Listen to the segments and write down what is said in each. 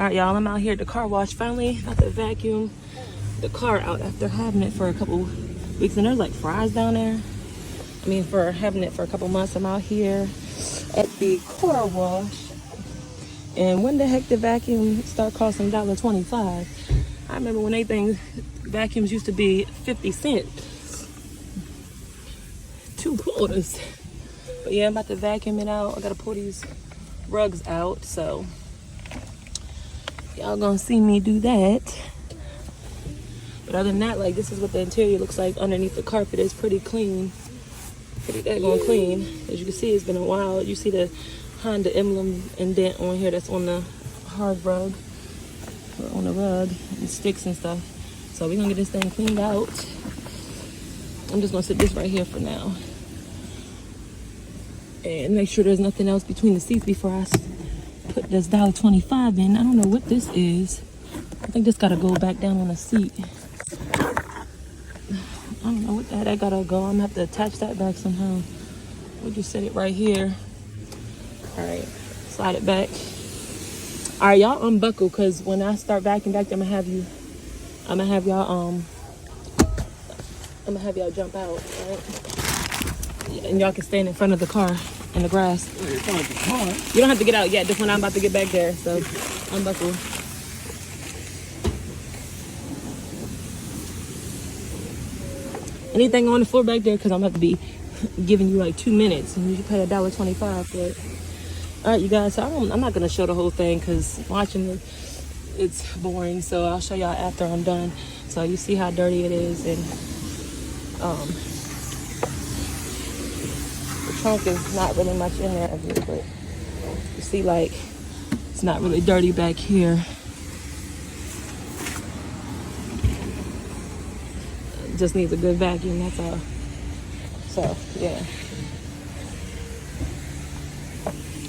right, y'all, I'm out here at the car wash. Finally got to vacuum the car out after having it for a couple weeks. And there's like fries down there. I mean, for having it for a couple months. I'm out here at the car wash. And when the heck did vacuum start costing $1.25? I remember when anything vacuums used to be 50 cents. 2 quarters. But yeah, I'm about to vacuum it out. I gotta pull these rugs out, so y'all gonna see me do that. But other than that, like, this is what the interior looks like underneath the carpet. It's pretty clean, pretty daggone clean. As you can see, it's been a while. You see the Honda emblem indent on here that's on the hard rug, or on the rug, and sticks and stuff. So we're gonna get this thing cleaned out. I'm just gonna sit this right here for now and make sure there's nothing else between the seats before I put this $1.25 in. I don't know what this is. I think this gotta go back down on the seat. I don't know what the heck I gotta go. I'm gonna have to attach that back somehow. We'll just set it right here. All right, slide it back. All right, y'all unbuckle, because when I start vacuuming back there, I'm gonna have y'all jump out, right? And y'all can stand in front of the car in the grass. You don't have to get out yet, just when I'm about to get back there, so unbuckle. Anything on the floor back there, because I'm about to be giving you like 2 minutes, and you can pay $1.25 for it. All right, you guys, so I'm not gonna show the whole thing, because watching it, it's boring. So I'll show y'all after I'm done. So you see how dirty it is, and the trunk is not really much in there, but you see, like, it's not really dirty back here. It just needs a good vacuum, that's all. So yeah.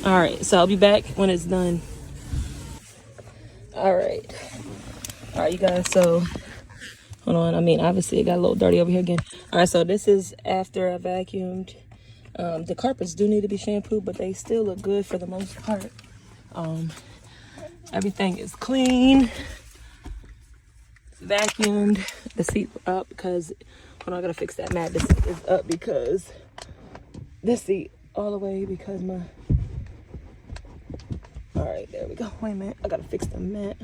All right, so I'll be back when it's done. All right, you guys, so hold on. I mean, obviously it got a little dirty over here again. All right, so this is after I vacuumed. The carpets do need to be shampooed, but they still look good for the most part. Everything is clean. It's vacuumed. The seats are up because, hold on, I gotta fix that mat. The seat is up because this seat all the way because my, all right, there we go. Wait a minute, I gotta fix the mat.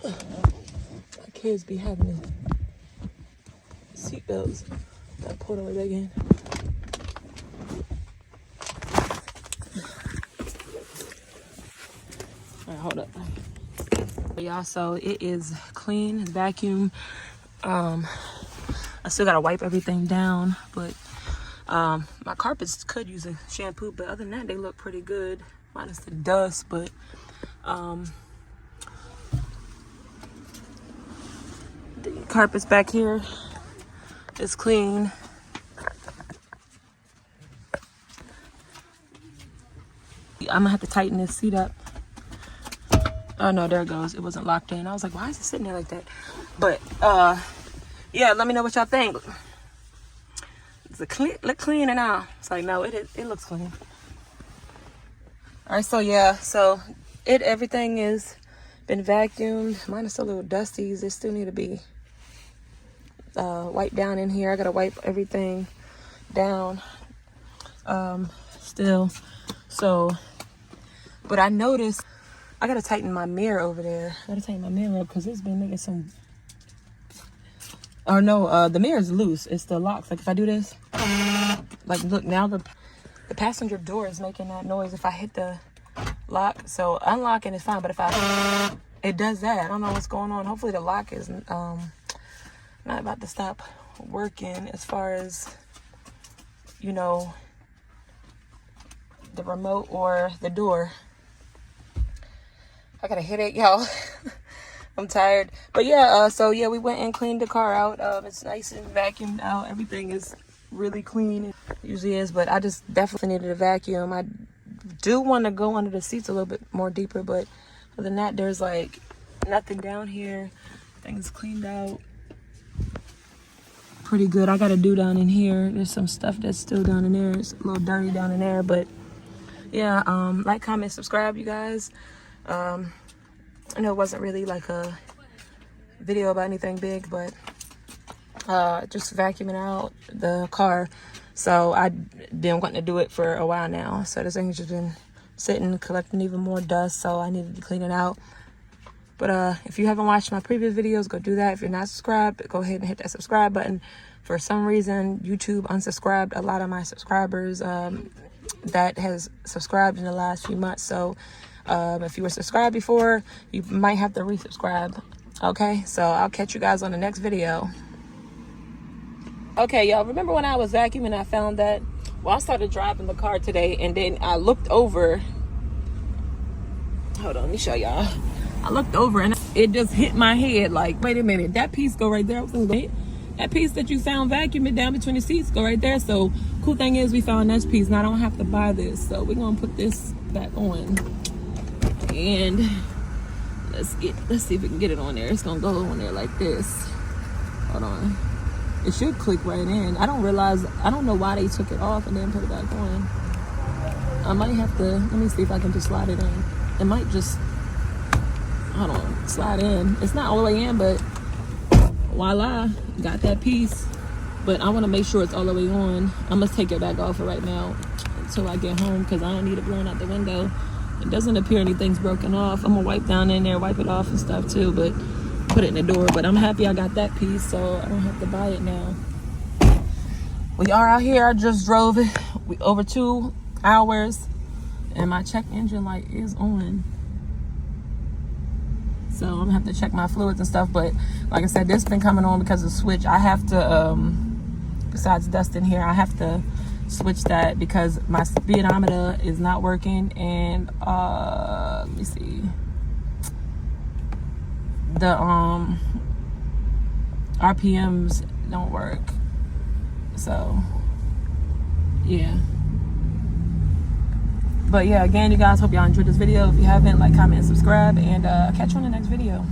My kids be having the seat belts. Gotta pull it all the way back in. All right, hold up. Y'all, so it is clean, vacuum. I still gotta wipe everything down, but my carpets could use a shampoo, but other than that, they look pretty good, minus the dust. But the carpets back here is clean. I'm gonna have to tighten this seat up. Oh no, there it goes. It wasn't locked in. I was like, why is it sitting there like that? But yeah, let me know what y'all think. Does it look clean and all? It's like, no, it looks clean. All right, so yeah, so everything is been vacuumed. Mine is still a little dusty. They still need to be wiped down in here. I gotta wipe everything down still. So, but I noticed I gotta tighten my mirror over there. I gotta tighten my mirror up because it's been making some. Oh no, the mirror is loose. It's the locks. Like if I do this, like look, now the passenger door is making that noise if I hit the lock. So unlocking is fine, but if it does that. I don't know what's going on. Hopefully the lock is not about to stop working as far as, you know, the remote or the door. I got a headache, y'all. I'm tired. But yeah, so yeah, we went and cleaned the car out. It's nice and vacuumed out. Everything is really clean. It usually is, but I just definitely needed a vacuum. I do want to go under the seats a little bit more deeper, but other than that, there's like nothing down here. Things cleaned out pretty good. I got to do down in here. There's some stuff that's still down in there. It's a little dirty down in there, but yeah, like, comment, subscribe, you guys. I know it wasn't really like a video about anything big, but just vacuuming out the car. So I've been wanting to do it for a while now. So this thing's just been sitting, collecting even more dust, so I needed to clean it out. But if you haven't watched my previous videos, go do that. If you're not subscribed, go ahead and hit that subscribe button. For some reason, YouTube unsubscribed a lot of my subscribers that has subscribed in the last few months. So if you were subscribed before, you might have to resubscribe. Okay, so I'll catch you guys on the next video. Okay, y'all, remember when I was vacuuming, I found that, well, I started driving the car today, and then I looked over. Hold on, let me show y'all. I looked over and it just hit my head like, wait a minute, that piece go right there. I was gonna wait. That piece that you found vacuuming down between the seats go right there. So cool thing is we found this piece. Now I don't have to buy this. So we're gonna put this back on. And let's see if we can get it on there. It's gonna go on there like this. Hold on. It should click right in. I don't know why they took it off and then put it back on. I might have to, let me see if I can just slide it in. It might just, hold on, slide in. It's not all the way in, but voila, got that piece. But I want to make sure it's all the way on. I must take it back off for right now until I get home, because I don't need it blown out the window. It doesn't appear anything's broken off. I'm gonna wipe down in there, wipe it off and stuff too, but put it in the door. But I'm happy I got that piece, so I don't have to buy it now. We are out here. I just drove it over 2 hours, and my check engine light is on. So I'm gonna have to check my fluids and stuff. But like I said, this been coming on because of the switch. I have to, besides dust in here, I have to switch that because my speedometer is not working. And let me see, the RPMs don't work. So yeah. But yeah, again, you guys, hope y'all enjoyed this video. If you haven't, like, comment, and subscribe, and catch you on the next video.